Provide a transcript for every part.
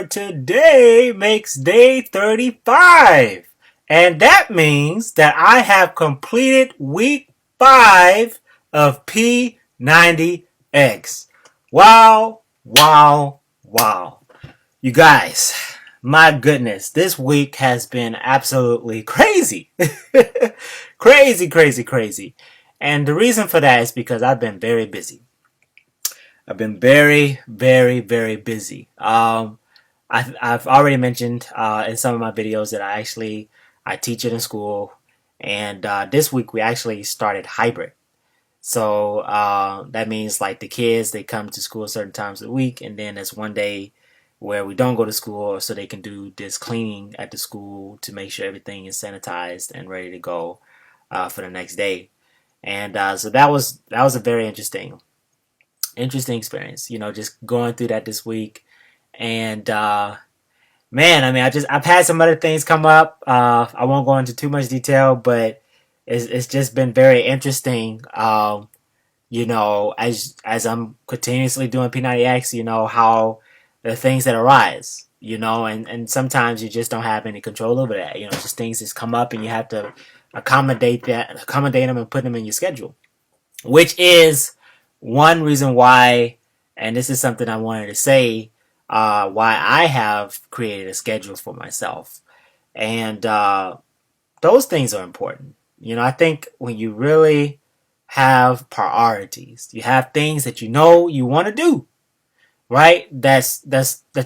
today makes day 35. And that means that I have completed week 5 of P90X. Wow, wow, wow. You guys, my goodness, this week has been absolutely crazy. Crazy, crazy, crazy. And the reason for that is because I've been very busy. I've been very, very, very busy. I've already mentioned in some of my videos that I teach it in school, and this week we actually started hybrid. So that means like the kids, they come to school certain times of the week, and then there's one day where we don't go to school, so they can do this cleaning at the school to make sure everything is sanitized and ready to go for the next day. And so that was a very interesting experience, just going through that this week. And man, I mean, I've had some other things come up. I won't go into too much detail, but it's just been very interesting. As I'm continuously doing P90X, how the things that arise, and sometimes you just don't have any control over that. Just things just come up and you have to accommodate them and put them in your schedule, which is one reason why, and this is something I wanted to say, why I have created a schedule for myself. And those things are important. I think when you really have priorities, you have things that you want to do, right? That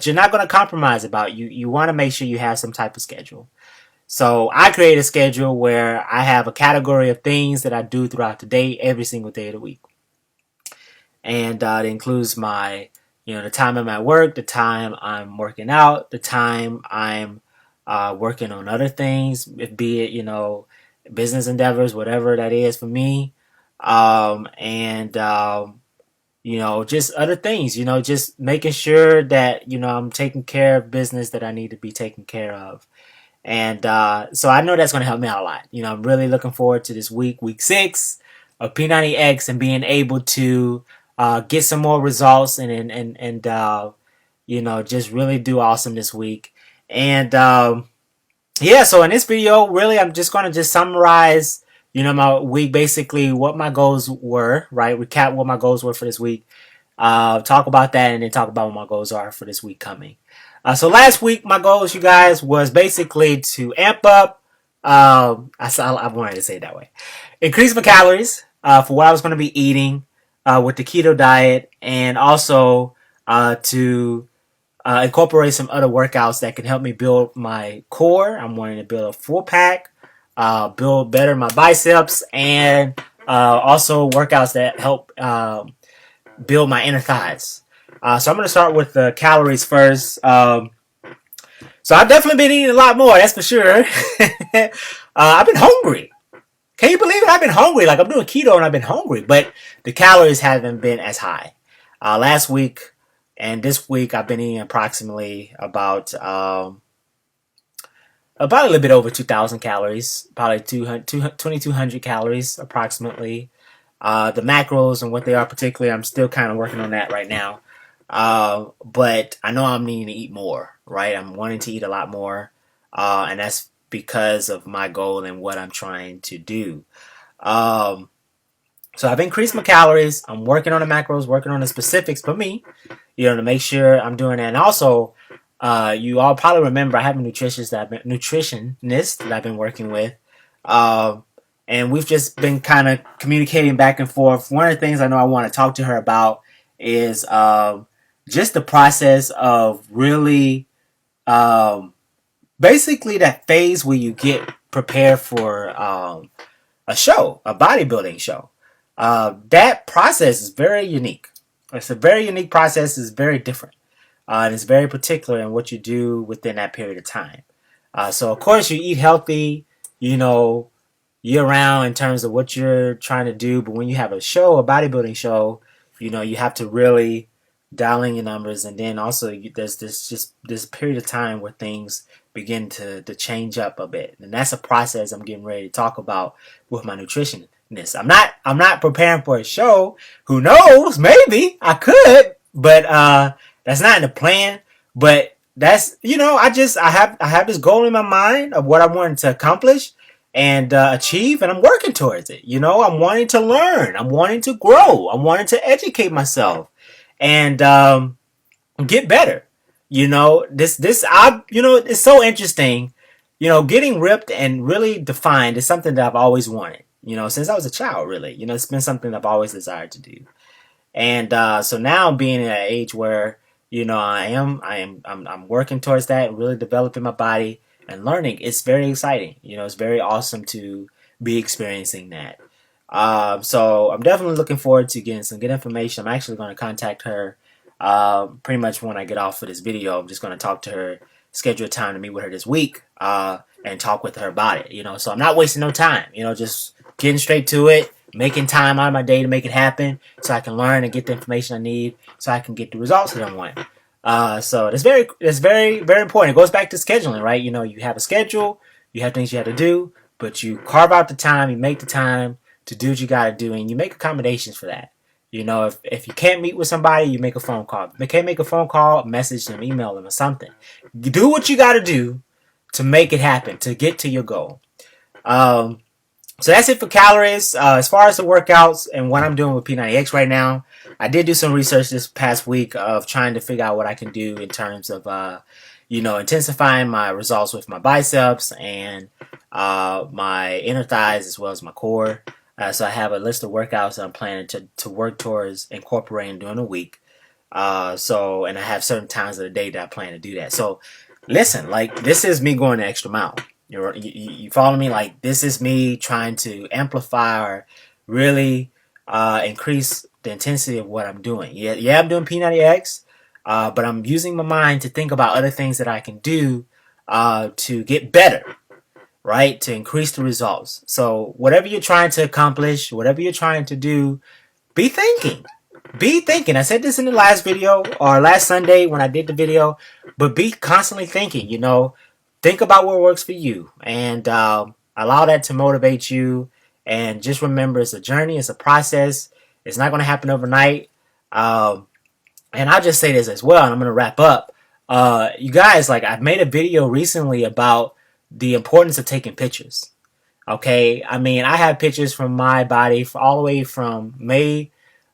you're not going to compromise about. You want to make sure you have some type of schedule. So I create a schedule where I have a category of things that I do throughout the day, every single day of the week. And it includes my, the time I'm at work, the time I'm working out, the time I'm working on other things, be it, business endeavors, whatever that is for me. Just other things, just making sure that, I'm taking care of business that I need to be taken care of. And so I know that's going to help me out a lot. I'm really looking forward to this week 6 of P90X and being able to get some more results and just really do awesome this week. And so in this video, really, I'm just going to summarize, my week, basically what my goals were, right? Recap what my goals were for this week. Talk about that and then talk about what my goals are for this week coming. So last week, my goals, you guys, was basically to amp up, I wanted to say it that way, increase my calories for what I was going to be eating with the keto diet, and also to incorporate some other workouts that can help me build my core. I'm wanting to build a full pack, build better my biceps, and also workouts that help build my inner thighs. So I'm going to start with the calories first. So I've definitely been eating a lot more, that's for sure. I've been hungry. Can you believe it? I've been hungry. Like, I'm doing keto and I've been hungry, but the calories haven't been as high. Last week and this week, I've been eating approximately about a little bit over 2,000 calories, probably 2,200 calories approximately. The macros and what they are particularly, I'm still kind of working on that right now. But I know I'm needing to eat more, right? I'm wanting to eat a lot more, and that's because of my goal and what I'm trying to do. So I've increased my calories. I'm working on the macros, working on the specifics for me, to make sure I'm doing that. And also, you all probably remember I have a nutritionist that I've been working with. And we've just been kind of communicating back and forth. One of the things I know I want to talk to her about is just the process of really basically that phase where you get prepared for a show, a bodybuilding show. That process is very unique. It's a very unique process. It's very different. And it's very particular in what you do within that period of time. So, of course, you eat healthy, year-round in terms of what you're trying to do. But when you have a show, a bodybuilding show, you have to really dial in your numbers. And then also there's this period of time where things begin to change up a bit. And that's a process I'm getting ready to talk about with my nutritionist. I'm not preparing for a show. Who knows? Maybe I could, but that's not in the plan. But that's, I have this goal in my mind of what I wanted to accomplish and achieve, and I'm working towards it. I'm wanting to learn, I'm wanting to grow, I'm wanting to educate myself, and get better. It's so interesting. Getting ripped and really defined is something that I've always wanted. Since I was a child, really. It's been something I've always desired to do. And so now being at an age where I'm working towards that, really developing my body and learning. It's very exciting. It's very awesome to be experiencing that. So I'm definitely looking forward to getting some good information. I'm actually going to contact her pretty much when I get off of this video. I'm just going to talk to her, schedule a time to meet with her this week, and talk with her about it. So I'm not wasting no time. Just getting straight to it, making time out of my day to make it happen, so I can learn and get the information I need, so I can get the results that I want. So it's very, very important. It goes back to scheduling, right? You have a schedule, you have things you have to do, but you carve out the time, you make the time to do what you got to do, and you make accommodations for that. If you can't meet with somebody, you make a phone call. If you can't make a phone call, message them, email them, or something. You do what you got to do to make it happen, to get to your goal. So that's it for calories. As far as the workouts and what I'm doing with P90X right now, I did do some research this past week of trying to figure out what I can do in terms of, intensifying my results with my biceps and my inner thighs as well as my core. So I have a list of workouts that I'm planning to work towards incorporating during the week. And I have certain times of the day that I plan to do that. So listen, this is me going the extra mile. You follow me? This is me trying to amplify or really increase the intensity of what I'm doing. Yeah, I'm doing P90X, but I'm using my mind to think about other things that I can do to get better, right? To increase the results. So whatever you're trying to accomplish, whatever you're trying to do, be thinking. Be thinking. I said this in the last video or last Sunday when I did the video, but be constantly thinking, think about what works for you and allow that to motivate you. And just remember, it's a journey, it's a process. It's not going to happen overnight. And I'll just say this as well, and I'm going to wrap up. You guys, I've made a video recently about the importance of taking pictures. Okay? I mean, I have pictures from my body all the way from May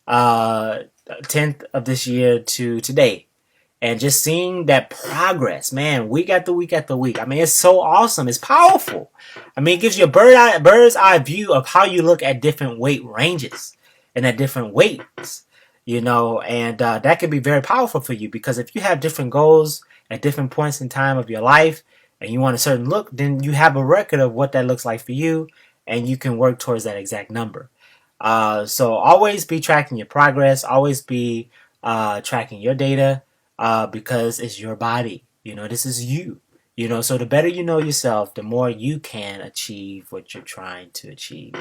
10th of this year to today. And just seeing that progress, man, week after week after week. I mean, it's so awesome. It's powerful. I mean, it gives you a bird's eye view of how you look at different weight ranges and at different weights, and that can be very powerful for you, because if you have different goals at different points in time of your life and you want a certain look, then you have a record of what that looks like for you, and you can work towards that exact number. So always be tracking your progress. Always be tracking your data. Because it's your body, this is you, so the better you know yourself, the more you can achieve what you're trying to achieve.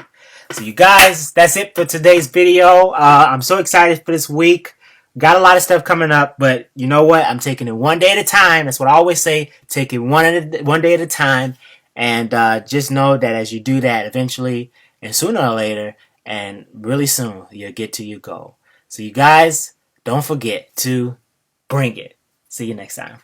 So you guys, that's it for today's video. I'm so excited for this week. Got a lot of stuff coming up, but you know what? I'm taking it one day at a time. That's what I always say. Take it one day at a time, and just know that as you do that, eventually, and sooner or later, and really soon, you'll get to your goal. So you guys, don't forget to bring it. See you next time.